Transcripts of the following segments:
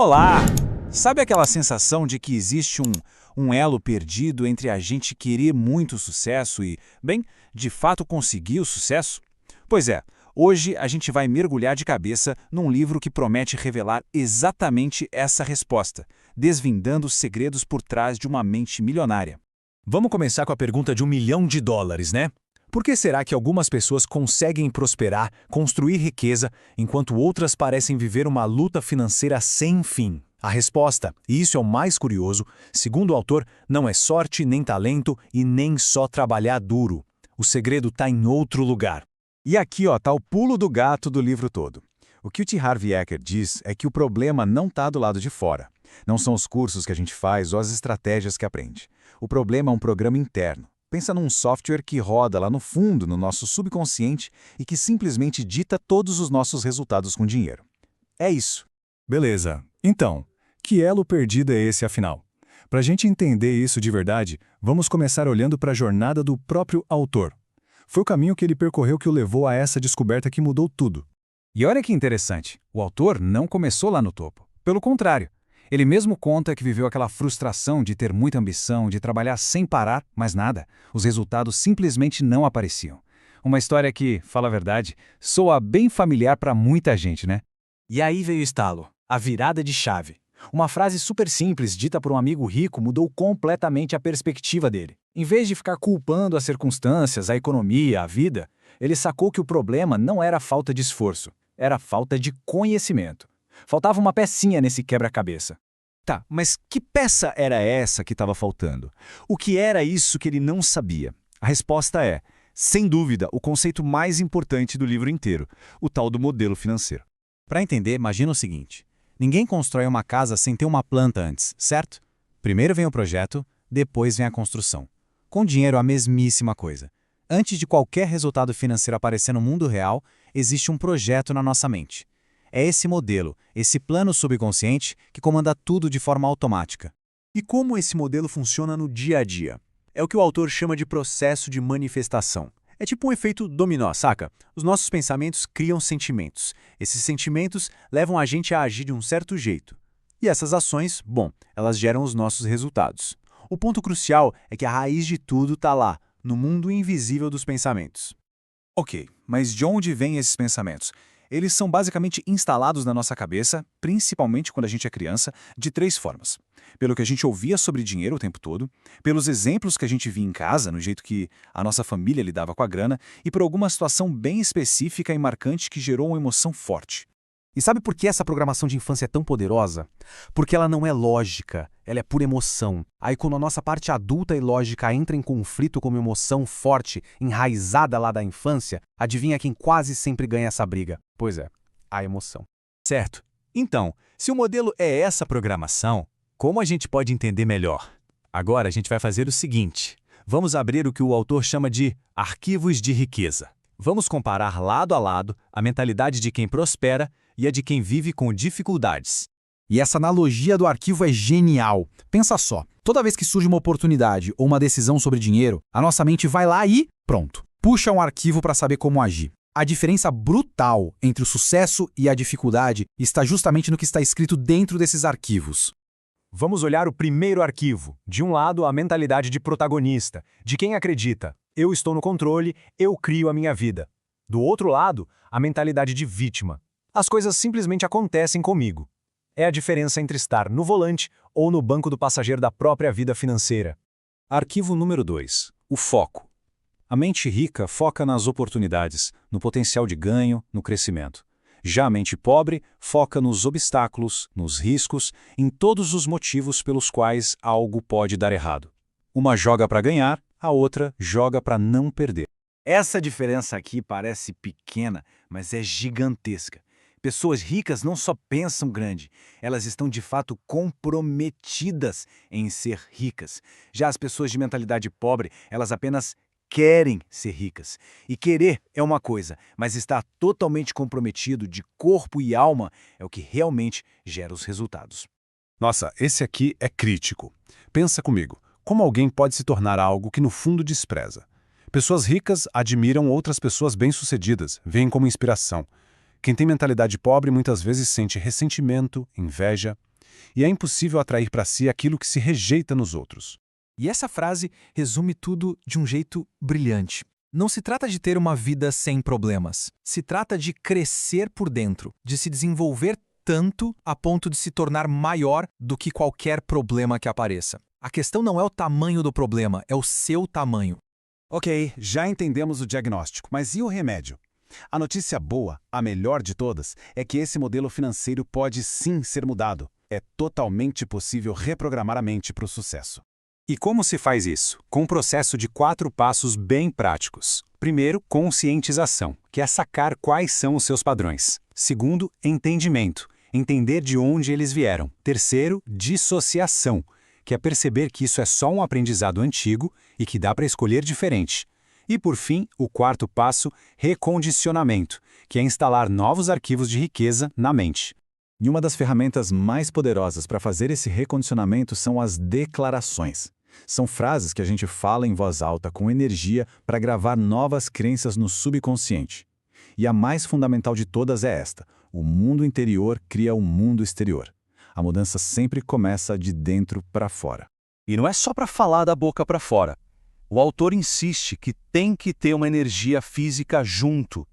Olá! Sabe aquela sensação de que existe um elo perdido entre a gente querer muito sucesso e, bem, de fato conseguir o sucesso? Pois é, hoje a gente vai mergulhar de cabeça num livro que promete revelar exatamente essa resposta, desvendando os segredos por trás de uma mente milionária. Vamos começar com a pergunta de $1.000.000, né? Por que será que algumas pessoas conseguem prosperar, construir riqueza, enquanto outras parecem viver uma luta financeira sem fim? A resposta, e isso é o mais curioso, segundo o autor, não é sorte, nem talento e nem só trabalhar duro. O segredo está em outro lugar. E aqui está o pulo do gato do livro todo. O que o T. Harv Eker diz é que o problema não está do lado de fora. Não são os cursos que a gente faz ou as estratégias que aprende. O problema é um programa interno. Pensa num software que roda lá no fundo, no nosso subconsciente, e que simplesmente dita todos os nossos resultados com dinheiro. É isso. Beleza. Então, que elo perdido é esse afinal? Para a gente entender isso de verdade, vamos começar olhando para a jornada do próprio autor. Foi o caminho que ele percorreu que o levou a essa descoberta que mudou tudo. E olha que interessante, o autor não começou lá no topo. Pelo contrário, ele mesmo conta que viveu aquela frustração de ter muita ambição, de trabalhar sem parar, mas nada. Os resultados simplesmente não apareciam. Uma história que, fala a verdade, soa bem familiar para muita gente, né? E aí veio o estalo, a virada de chave. Uma frase super simples, dita por um amigo rico, mudou completamente a perspectiva dele. Em vez de ficar culpando as circunstâncias, a economia, a vida, ele sacou que o problema não era a falta de esforço, era a falta de conhecimento. Faltava uma pecinha nesse quebra-cabeça. Tá, mas que peça era essa que estava faltando? O que era isso que ele não sabia? A resposta é, sem dúvida, o conceito mais importante do livro inteiro, o tal do modelo financeiro. Para entender, imagina o seguinte. Ninguém constrói uma casa sem ter uma planta antes, certo? Primeiro vem o projeto, depois vem a construção. Com dinheiro, a mesmíssima coisa. Antes de qualquer resultado financeiro aparecer no mundo real, existe um projeto na nossa mente. É esse modelo, esse plano subconsciente, que comanda tudo de forma automática. E como esse modelo funciona no dia a dia? É o que o autor chama de processo de manifestação. É tipo um efeito dominó, saca? Os nossos pensamentos criam sentimentos. Esses sentimentos levam a gente a agir de um certo jeito. E essas ações, bom, elas geram os nossos resultados. O ponto crucial é que a raiz de tudo está lá, no mundo invisível dos pensamentos. Ok, mas de onde vêm esses pensamentos? Eles são basicamente instalados na nossa cabeça, principalmente quando a gente é criança, de 3 formas. Pelo que a gente ouvia sobre dinheiro o tempo todo, pelos exemplos que a gente via em casa, no jeito que a nossa família lidava com a grana, e por alguma situação bem específica e marcante que gerou uma emoção forte. E sabe por que essa programação de infância é tão poderosa? Porque ela não é lógica, ela é pura emoção. Aí quando a nossa parte adulta e lógica entra em conflito com uma emoção forte, enraizada lá da infância, adivinha quem quase sempre ganha essa briga? Pois é, a emoção. Certo. Então, se o modelo é essa programação, como a gente pode entender melhor? Agora a gente vai fazer o seguinte. Vamos abrir o que o autor chama de arquivos de riqueza. Vamos comparar lado a lado a mentalidade de quem prospera e a de quem vive com dificuldades. E essa analogia do arquivo é genial. Pensa só, toda vez que surge uma oportunidade ou uma decisão sobre dinheiro, a nossa mente vai lá e pronto. Puxa um arquivo para saber como agir. A diferença brutal entre o sucesso e a dificuldade está justamente no que está escrito dentro desses arquivos. Vamos olhar o primeiro arquivo. De um lado, a mentalidade de protagonista, de quem acredita. Eu estou no controle, eu crio a minha vida. Do outro lado, a mentalidade de vítima. As coisas simplesmente acontecem comigo. É a diferença entre estar no volante ou no banco do passageiro da própria vida financeira. Arquivo número 2. O foco. A mente rica foca nas oportunidades, no potencial de ganho, no crescimento. Já a mente pobre foca nos obstáculos, nos riscos, em todos os motivos pelos quais algo pode dar errado. Uma joga para ganhar, a outra joga para não perder. Essa diferença aqui parece pequena, mas é gigantesca. Pessoas ricas não só pensam grande, elas estão de fato comprometidas em ser ricas. Já as pessoas de mentalidade pobre, elas apenas querem ser ricas. E querer é uma coisa, mas estar totalmente comprometido de corpo e alma é o que realmente gera os resultados. Nossa, esse aqui é crítico. Pensa comigo, como alguém pode se tornar algo que no fundo despreza? Pessoas ricas admiram outras pessoas bem-sucedidas, veem como inspiração. Quem tem mentalidade pobre muitas vezes sente ressentimento, inveja. E é impossível atrair para si aquilo que se rejeita nos outros. E essa frase resume tudo de um jeito brilhante. Não se trata de ter uma vida sem problemas. Se trata de crescer por dentro, de se desenvolver tanto a ponto de se tornar maior do que qualquer problema que apareça. A questão não é o tamanho do problema, é o seu tamanho. Ok, já entendemos o diagnóstico, mas e o remédio? A notícia boa, a melhor de todas, é que esse modelo financeiro pode sim ser mudado. É totalmente possível reprogramar a mente para o sucesso. E como se faz isso? Com um processo de 4 passos bem práticos. Primeiro, conscientização, que é sacar quais são os seus padrões. Segundo, entendimento, entender de onde eles vieram. Terceiro, dissociação, que é perceber que isso é só um aprendizado antigo e que dá para escolher diferente. E, por fim, o 4º passo, recondicionamento, que é instalar novos arquivos de riqueza na mente. E uma das ferramentas mais poderosas para fazer esse recondicionamento são as declarações. São frases que a gente fala em voz alta com energia para gravar novas crenças no subconsciente. E a mais fundamental de todas é esta: o mundo interior cria o mundo exterior. A mudança sempre começa de dentro para fora. E não é só para falar da boca para fora. O autor insiste que tem que ter uma energia física junto.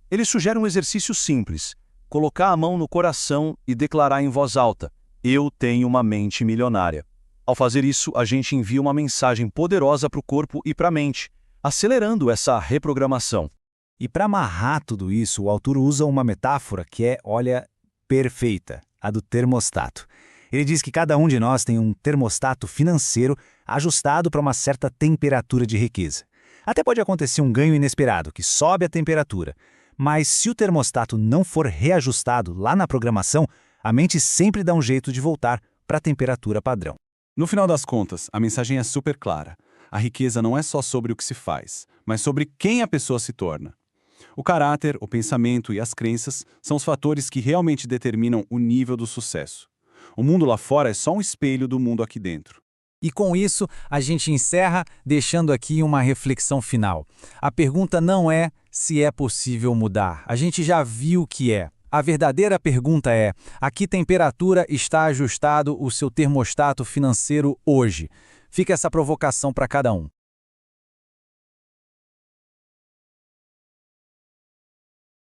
Ele sugere um exercício simples: colocar a mão no coração e declarar em voz alta: eu tenho uma mente milionária. Ao fazer isso, a gente envia uma mensagem poderosa para o corpo e para a mente, acelerando essa reprogramação. E para amarrar tudo isso, o autor usa uma metáfora que é, olha, perfeita, a do termostato. Ele diz que cada um de nós tem um termostato financeiro ajustado para uma certa temperatura de riqueza. Até pode acontecer um ganho inesperado, que sobe a temperatura. Mas se o termostato não for reajustado lá na programação, a mente sempre dá um jeito de voltar para a temperatura padrão. No final das contas, a mensagem é super clara. A riqueza não é só sobre o que se faz, mas sobre quem a pessoa se torna. O caráter, o pensamento e as crenças são os fatores que realmente determinam o nível do sucesso. O mundo lá fora é só um espelho do mundo aqui dentro. E com isso, a gente encerra deixando aqui uma reflexão final. A pergunta não é se é possível mudar. A gente já viu que é. A verdadeira pergunta é: a que temperatura está ajustado o seu termostato financeiro hoje? Fica essa provocação para cada um.